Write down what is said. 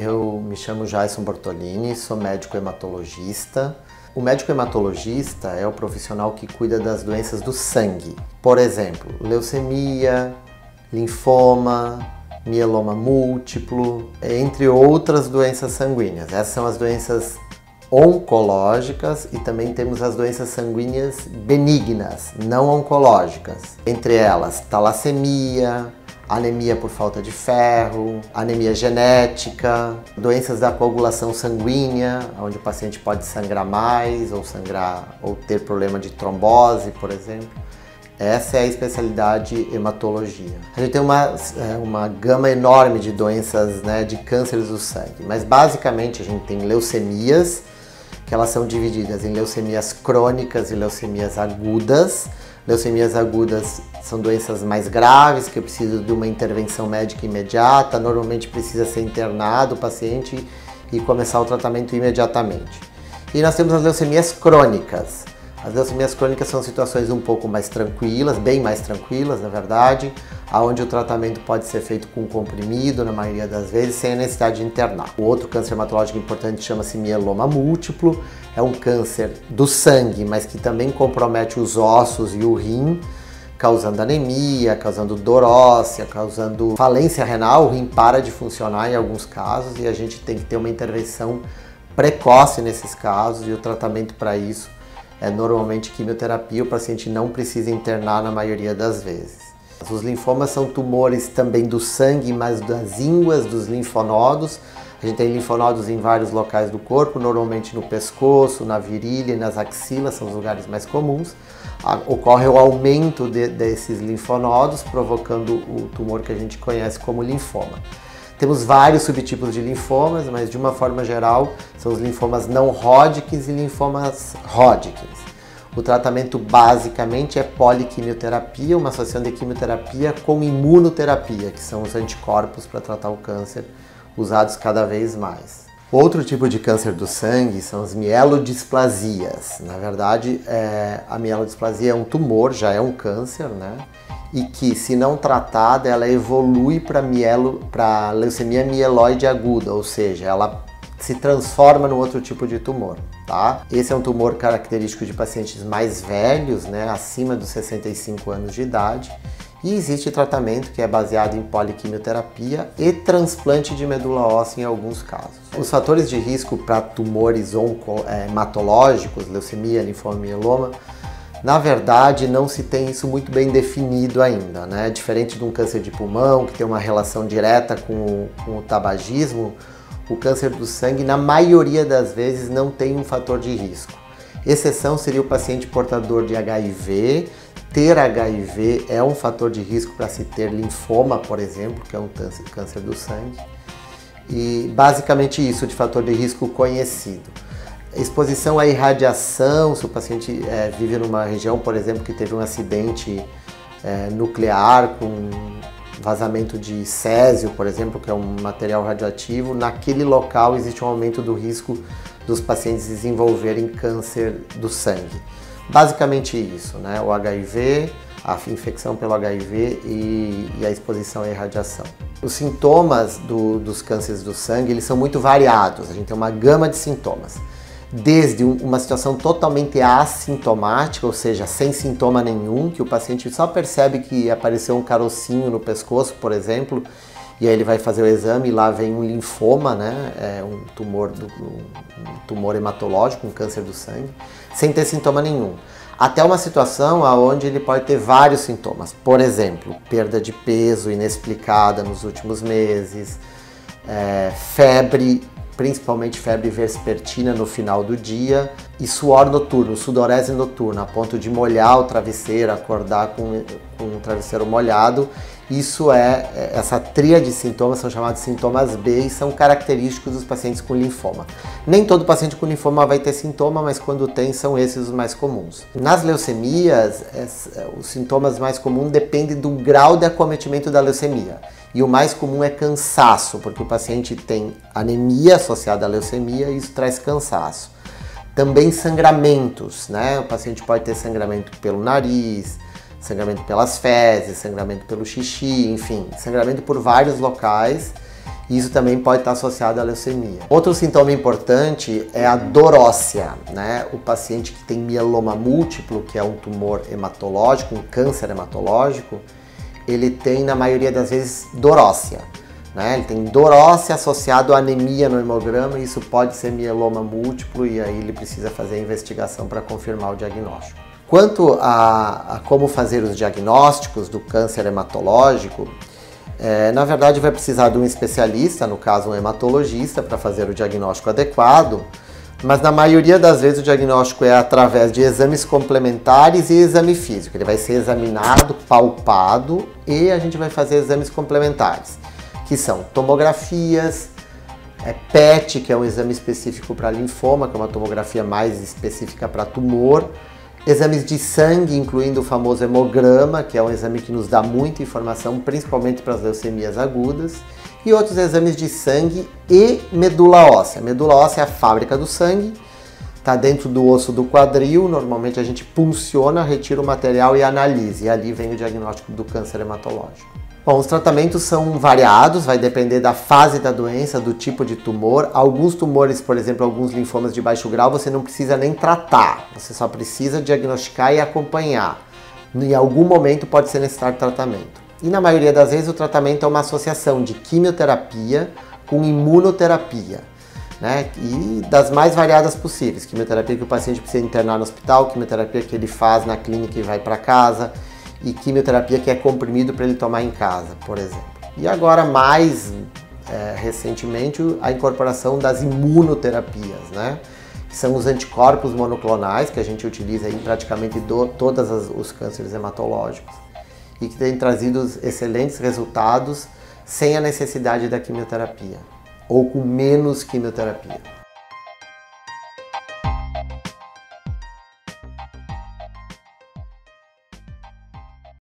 Eu me chamo Jason Bortolini, sou médico hematologista. O médico hematologista é o profissional que cuida das doenças do sangue. Por exemplo, leucemia, linfoma, mieloma múltiplo, entre outras doenças sanguíneas. Essas são as doenças oncológicas e também temos as doenças sanguíneas benignas, não oncológicas. Entre elas, talassemia, anemia por falta de ferro, anemia genética, doenças da coagulação sanguínea, onde o paciente pode sangrar mais ou ter problema de trombose, por exemplo. Essa é a especialidade hematologia. A gente tem uma gama enorme de doenças, de cânceres do sangue, mas basicamente a gente tem leucemias, que elas são divididas em leucemias crônicas e leucemias agudas. Leucemias agudas são doenças mais graves, que precisam de uma intervenção médica imediata, normalmente precisa ser internado o paciente e começar o tratamento imediatamente. E nós temos as leucemias crônicas. As leucemias crônicas são situações um pouco mais tranquilas, bem mais tranquilas, na verdade, onde o tratamento pode ser feito com comprimido, na maioria das vezes, sem a necessidade de internar. O outro câncer hematológico importante chama-se mieloma múltiplo, é um câncer do sangue, mas que também compromete os ossos e o rim, causando anemia, causando dor óssea, causando falência renal. O rim para de funcionar em alguns casos e a gente tem que ter uma intervenção precoce nesses casos, e o tratamento para isso é normalmente quimioterapia. O paciente não precisa internar na maioria das vezes. Os linfomas são tumores também do sangue, mas das ínguas dos linfonodos. A gente tem linfonodos em vários locais do corpo, normalmente no pescoço, na virilha e nas axilas, são os lugares mais comuns. Ocorre o aumento desses linfonodos, provocando o tumor que a gente conhece como linfoma. Temos vários subtipos de linfomas, mas de uma forma geral são os linfomas não Hodgkins e linfomas Hodgkins. O tratamento basicamente é poliquimioterapia, uma associação de quimioterapia com imunoterapia, que são os anticorpos para tratar o câncer, usados cada vez mais. Outro tipo de câncer do sangue são as mielodisplasias. Na verdade, a mielodisplasia é um tumor, já é um câncer, e que, se não tratada, ela evolui para leucemia mieloide aguda, ou seja, ela se transforma num outro tipo de tumor, tá? Esse é um tumor característico de pacientes mais velhos, acima dos 65 anos de idade, e existe tratamento que é baseado em poliquimioterapia e transplante de medula óssea em alguns casos. Os fatores de risco para tumores hematológicos, leucemia, linfoma, mieloma, na verdade, não se tem isso muito bem definido ainda, Diferente de um câncer de pulmão, que tem uma relação direta com o tabagismo, o câncer do sangue, na maioria das vezes, não tem um fator de risco. Exceção seria o paciente portador de HIV. Ter HIV é um fator de risco para se ter linfoma, por exemplo, que é um câncer do sangue. E basicamente isso de fator de risco conhecido. Exposição à irradiação, se o paciente vive numa região, por exemplo, que teve um acidente nuclear com vazamento de césio, por exemplo, que é um material radioativo, naquele local existe um aumento do risco dos pacientes desenvolverem câncer do sangue. Basicamente isso, o HIV, a infecção pelo HIV e a exposição à irradiação. Os sintomas dos cânceres do sangue, eles são muito variados, a gente tem uma gama de sintomas. Desde uma situação totalmente assintomática, ou seja, sem sintoma nenhum, que o paciente só percebe que apareceu um carocinho no pescoço, por exemplo, e aí ele vai fazer o exame e lá vem um linfoma, um tumor hematológico, um câncer do sangue, sem ter sintoma nenhum. Até uma situação onde ele pode ter vários sintomas, por exemplo, perda de peso inexplicada nos últimos meses, febre, principalmente febre vespertina no final do dia, e suor noturno, sudorese noturna, a ponto de molhar o travesseiro, acordar com o travesseiro molhado. Essa tríade de sintomas são chamados sintomas B e são característicos dos pacientes com linfoma. Nem todo paciente com linfoma vai ter sintoma, mas quando tem, são esses os mais comuns. Nas leucemias, os sintomas mais comuns dependem do grau de acometimento da leucemia. E o mais comum é cansaço, porque o paciente tem anemia associada à leucemia e isso traz cansaço. Também sangramentos, O paciente pode ter sangramento pelo nariz, sangramento pelas fezes, sangramento pelo xixi, enfim, sangramento por vários locais Isso também pode estar associado à leucemia. Outro sintoma importante é a dor óssea, né? O paciente que tem mieloma múltiplo, que é um tumor hematológico, um câncer hematológico, ele tem, na maioria das vezes, dor óssea, né? Ele tem dor óssea associado à anemia no hemograma, e isso pode ser mieloma múltiplo, e aí ele precisa fazer a investigação para confirmar o diagnóstico. Quanto a como fazer os diagnósticos do câncer hematológico, na verdade vai precisar de um especialista, no caso um hematologista, para fazer o diagnóstico adequado, mas na maioria das vezes o diagnóstico é através de exames complementares e exame físico. Ele vai ser examinado, palpado, e a gente vai fazer exames complementares, que são tomografias, PET, que é um exame específico para linfoma, que é uma tomografia mais específica para tumor, exames de sangue, incluindo o famoso hemograma, que é um exame que nos dá muita informação, principalmente para as leucemias agudas, e outros exames de sangue e medula óssea. A medula óssea é a fábrica do sangue, está dentro do osso do quadril, normalmente a gente punciona, retira o material e analisa, e ali vem o diagnóstico do câncer hematológico. Bom, os tratamentos são variados, vai depender da fase da doença, do tipo de tumor. Alguns tumores, por exemplo, alguns linfomas de baixo grau, você não precisa nem tratar, você só precisa diagnosticar e acompanhar. Em algum momento pode ser necessário tratamento. E na maioria das vezes o tratamento é uma associação de quimioterapia com imunoterapia, né? E das mais variadas possíveis. Quimioterapia que o paciente precisa internar no hospital, quimioterapia que ele faz na clínica e vai para casa, e quimioterapia que é comprimido para ele tomar em casa, por exemplo. E agora, mais recentemente, a incorporação das imunoterapias, né? Que são os anticorpos monoclonais, que a gente utiliza em praticamente todos os cânceres hematológicos, e que têm trazido excelentes resultados sem a necessidade da quimioterapia, ou com menos quimioterapia.